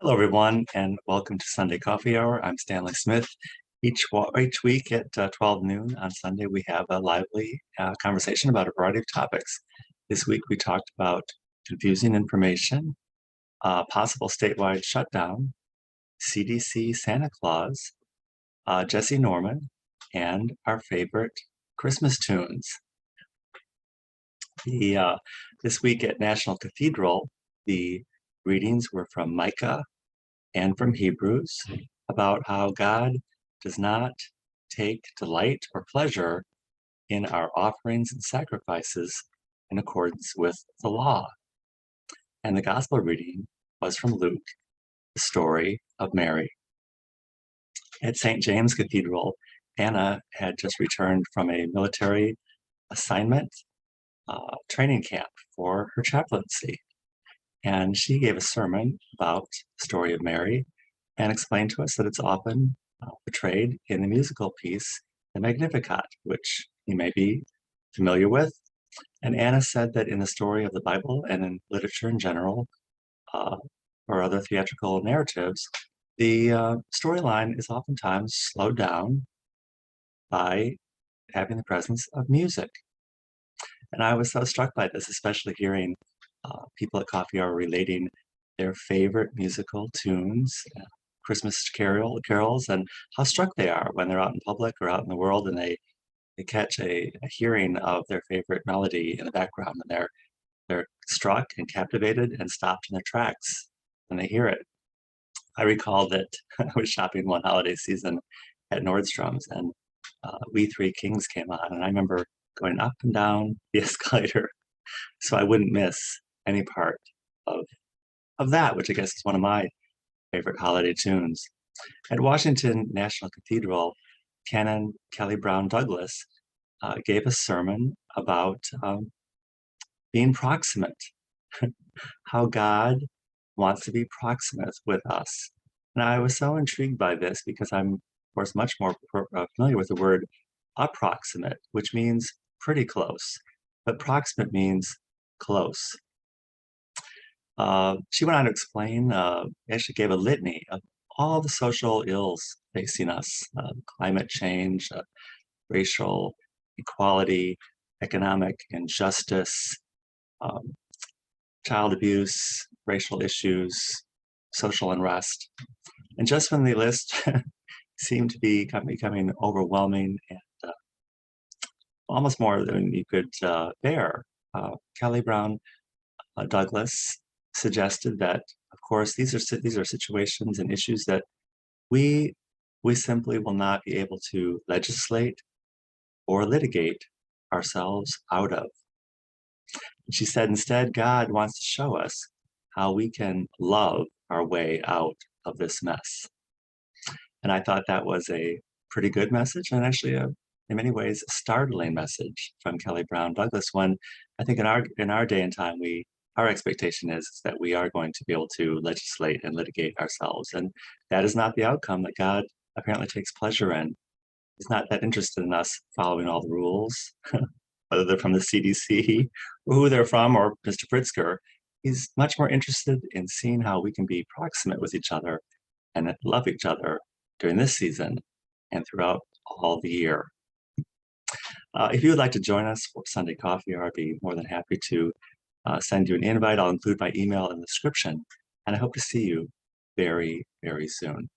Hello, everyone, and welcome to Sunday Coffee Hour. I'm Stanley Smith. Each week at 12 noon on Sunday, we have a lively conversation about a variety of topics. This week, we talked about confusing information, possible statewide shutdown, CDC Santa Claus, Jesse Norman, and our favorite Christmas tunes. This week at National Cathedral, the readings were from Micah and from Hebrews about how God does not take delight or pleasure in our offerings and sacrifices in accordance with the law. And the gospel reading was from Luke, the story of Mary. At St. James Cathedral, Anna had just returned from a military assignment training camp for her chaplaincy. And she gave a sermon about the story of Mary and explained to us that it's often portrayed in the musical piece, the Magnificat, which you may be familiar with. And Anna said that in the story of the Bible and in literature in general, or other theatrical narratives, the storyline is oftentimes slowed down by having the presence of music. And I was so struck by this, especially hearing people at Coffee Hour relating their favorite musical tunes, Christmas carols, and how struck they are when they're out in public or out in the world and they catch a hearing of their favorite melody in the background, and they're struck and captivated and stopped in their tracks when they hear it. I recall that I was shopping one holiday season at Nordstrom's, and We Three Kings came on, and I remember going up and down the escalator so I wouldn't miss any part of that, which I guess is one of my favorite holiday tunes. At Washington National Cathedral, Canon Kelly Brown Douglas gave a sermon about being proximate, how God wants to be proximate with us. And I was so intrigued by this because I'm, of course, much more familiar with the word approximate, which means pretty close, but proximate means close. She went on to explain, actually gave a litany of all the social ills facing us, climate change, racial equality, economic injustice, um, child abuse, racial issues, social unrest. And just when the list seemed to be becoming overwhelming and almost more than you could bear, Kelly Brown Douglas suggested that, of course, these are situations and issues that we simply will not be able to legislate or litigate ourselves out of. And she said, instead, God wants to show us how we can love our way out of this mess. And I thought that was a pretty good message, and actually in many ways, a startling message from Kelly Brown Douglas, when I think in our day and time, our expectation is that we are going to be able to legislate and litigate ourselves. And that is not the outcome that God apparently takes pleasure in. He's not that interested in us following all the rules, whether they're from the CDC or who they're from, or Mr. Pritzker. He's much more interested in seeing how we can be proximate with each other and love each other during this season and throughout all the year. If you would like to join us for Sunday Coffee Hour, I'd be more than happy to send you an invite. I'll include my email in the description, and I hope to see you very, very soon.